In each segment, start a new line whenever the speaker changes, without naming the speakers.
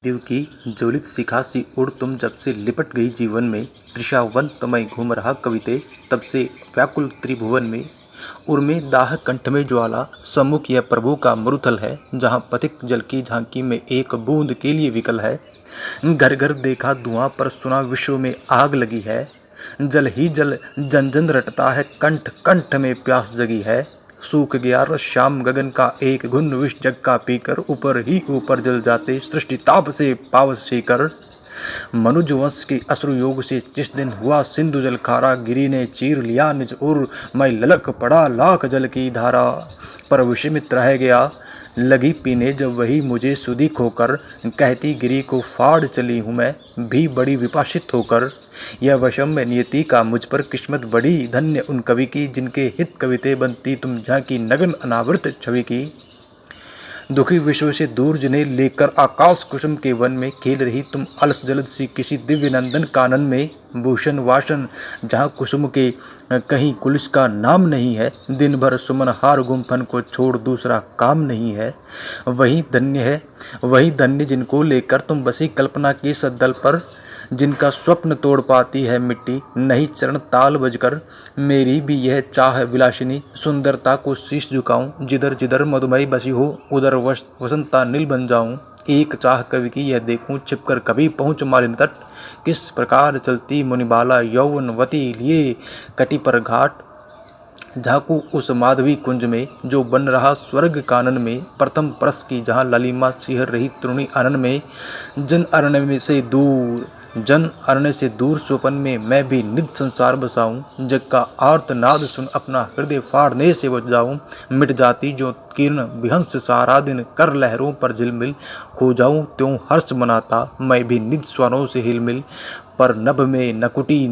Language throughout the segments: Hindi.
देवकी ज्वलित शिखा सी उड़ तुम जब से लिपट गई जीवन में। तृषावंत मैं घूम रहा कविते तब से व्याकुल त्रिभुवन में। उर्मे दाह कंठ में ज्वाला सम्मुख यह प्रभु का मरुथल है। जहाँ पथिक जल की झांकी में एक बूंद के लिए विकल है। घर घर देखा धुआं पर सुना विश्व में आग लगी है। जल ही जल जन जन रटता है कंठ कंठ में प्यास जगी है। सूख गया रस श्याम गगन का एक घुन विष जग का पीकर ऊपर ही ऊपर जल जाते सृष्टि ताप से पावस शेकर। मनुज वंश के अश्रु योग से जिस दिन हुआ सिंधु जल खारा गिरी ने चीर लिया निज उर मैं ललक पड़ा लाख जल की धारा। पर विषमित रह गया लगी पीने जब वही मुझे सुधी खोकर कहती गिरी को फाड़ चली हूँ मैं भी बड़ी विपाशित होकर। यह वशम में नियति का मुझ पर किस्मत बड़ी धन्य उन कवि की जिनके हित कविते बनती तुम झांकी नगन अनावृत छवि की। दुखी विश्व से दूर जिन्हें लेकर आकाश कुसुम के वन में खेल रही तुम अलस जलद सी किसी दिव्य नंदन कानन में। भूषण वासन जहाँ कुसुम के कहीं कुलिस का नाम नहीं है। दिन भर सुमन हार गुम्फन को छोड़ दूसरा काम नहीं है। वही धन्य जिनको लेकर तुम बसी कल्पना के सद्दल पर जिनका स्वप्न तोड़ पाती है मिट्टी नहीं चरण ताल बजकर। मेरी भी यह चाह विलासिनी सुंदरता को शीश झुकाऊं जिधर जिधर मधुमई बसी हो उधर वसंता नील बन जाऊं। एक चाह कवि की यह देखूं छिपकर कभी पहुंच मालिनी तट किस प्रकार चलती मुनिबाला यौवनवती लिए कटी पर घाट। झांकू उस माधवी कुंज में जो बन रहा स्वर्ग कानन में प्रथम परस की जहाँ लालिमा सिहर रही तरुणी आनन में। जन अरण्य से दूर स्वपन में मैं भी निज संसार बसाऊं। जग का आर्तनाद सुन अपना हृदय फाड़ने से बच जाऊं। मिट जाती जो किरण विहंस सारा दिन कर लहरों पर झिलमिल खो जाऊं त्यों हर्ष मनाता मैं भी निज स्वरों से हिलमिल। पर नभ में नकुटी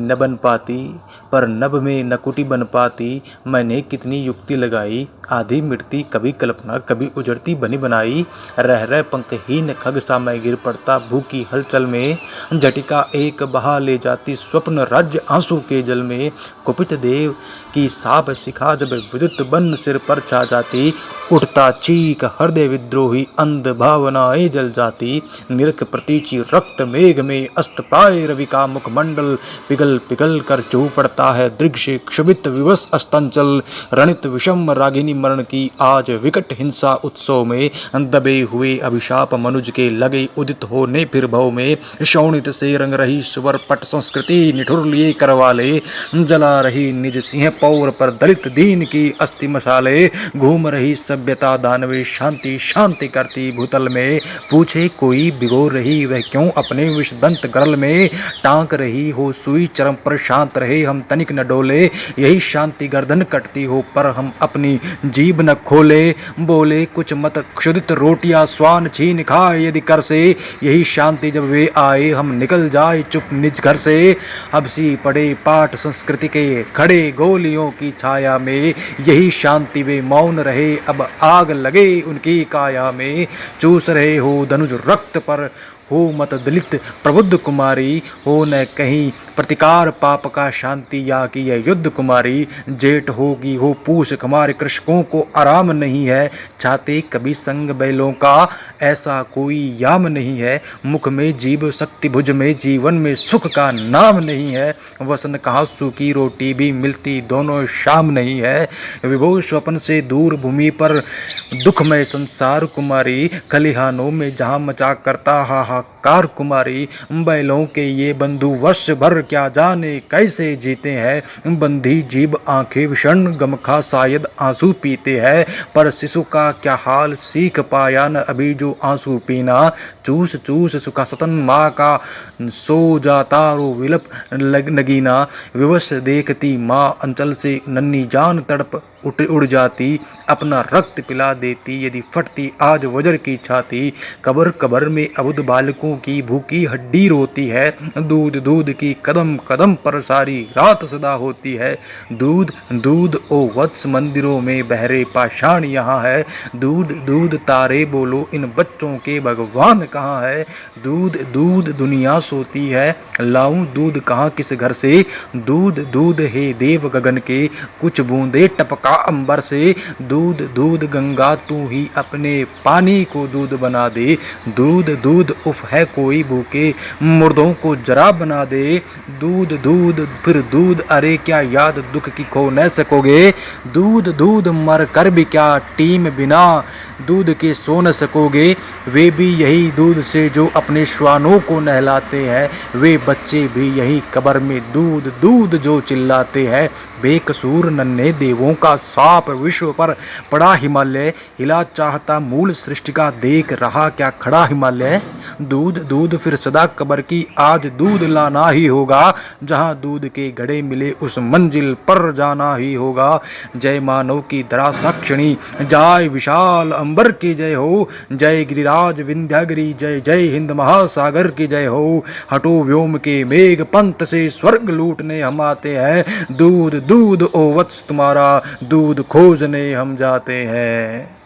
बन पाती मैंने कितनी युक्ति लगाई। आधी मिटती कभी कल्पना कभी उजड़ती बनी बनाई। रह पंखहीन खग सा मैं गिर पड़ता भूखी हलचल में। झटिका एक बहा ले जाती स्वप्न राज्य आंसू के जल में। कुपित देव की साप शिखा जब विद्युत बन सिर पर छा जाती उठता चीख हृदय विद्रोही अंध भावनाएं जल जाती। निरख प्रतीची रक्त मेघ में अस्त प्राय रवि का मुखमंडल पिघल पिघल कर चू पड़ता है दृग से क्षुभित विवश अस्तंचल। रणित विषम रागिनी मरण की आज विकट हिंसा उत्सव में। दबे हुए अभिशाप मनुज के लगे उदित होने फिर भव में। शोणित से रंग रही सुवर पट संस्कृति निठुर लिए करवाले। जला रही निज सिंह पौर पर दलित दीन की अस्थि मशाले। घूम रही सभ्यता दानवे शांति शांति करती भूतल में। पूछे कोई भिगो रही वह क्यों अपने विषदंत गरल में। टांक रही हो सुई चरम पर शांत रहे हम तनिक न डोले। यही शांति गर्दन कटती हो पर हम अपनी जीभ न खोले। बोले कुछ मत क्षुदित रोटियां स्वान छीन खाए यदि कर से। यही शांति जब वे आए हम निकल जाए चुप निज घर से। हबसी पड़े पाठ संस्कृति के खड़े गोलियों की छाया में। यही शांति वे मौन रहे अब आग लगे उनकी काया में। चूस रहे हो धनुष रक्त पर हो मत दलित प्रबुद्ध कुमारी। हो न कहीं प्रतिकार पाप का शांति या कि यह युद्ध कुमारी। जेठ होगी हो पूछ हमारे कृषकों को आराम नहीं है। चाहते कभी संग बैलों का ऐसा कोई याम नहीं है। मुख में जीव शक्ति भुज में जीवन में सुख का नाम नहीं है। वसन कहाँ सूखी रोटी भी मिलती दोनों शाम नहीं है। विभो स्वप्न से दूर भूमि पर दुखमय संसार कुमारी। खलिहानों में जहाँ मचा करता हाहाकार कुमारी। बैलों के ये बंधु वर्ष भर क्या जाने कैसे जीते हैं। बंधी जीव आंखें विषण गमखा शायद आंसू पीते हैं। पर शिशु का क्या हाल सीख पाया न अभी जो आंसू पीना। चूस चूस सुखा सतन माँ का सो जाता रो विलप नगीना। विवश देखती माँ अंचल से नन्ही जान तड़प उड़ जाती। अपना रक्त पिला देती यदि फटती आज वज्र की छाती। कबर कबर में अबुध बालकों की भूखी हड्डी रोती है। दूध दूध की कदम कदम पर सारी रात सदा होती है। दूध दूध ओ वत्स मंदिरों में बहरे पाषाण यहाँ है। दूध दूध तारे बोलो इन बच्चों के भगवान कहाँ है। दूध दूध दुनिया सोती है लाऊं दूध कहाँ किस घर से। दूध दूध हे देव गगन के कुछ बूंदे टपका अंबर से, दूध दूध गंगा तू ही अपने पानी को दूध बना दे। दूध दूध उफ है कोई भूखे मुर्दों को जरा बना दे। दूध दूध फिर दूध, अरे क्या याद दुख की खो न सकोगे। दूध दूध मर कर भी क्या टीम बिना दूध के सो न सकोगे। वे भी यही दूध से जो अपने श्वानों को नहलाते हैं, वे बच्चे भी यही कब्र में दूध दूध जो चिल्लाते हैं। बेकसूर नन्हे देवों का साप विश्व पर पड़ा हिमालय, हिला चाहता मूल सृष्टि का देख रहा क्या खड़ा हिमालय। दूध दूध फिर सदा कब्र की आज दूध लाना ही होगा, जहां दूध के घड़े मिले उस मंजिल पर जाना ही होगा। जय मानव की धरा साक्षिणी, जय विशाल अंबर की जय हो। जय गिरिराज विंध्यागिरि, जय जय हिंद महासागर की जय हो। हटो व्योम के मेघ पंथ से स्वर्ग लूटने हम आते हैं। दूध दूध ओ वत्स तुम्हारा दूध खोजने हम जाते हैं।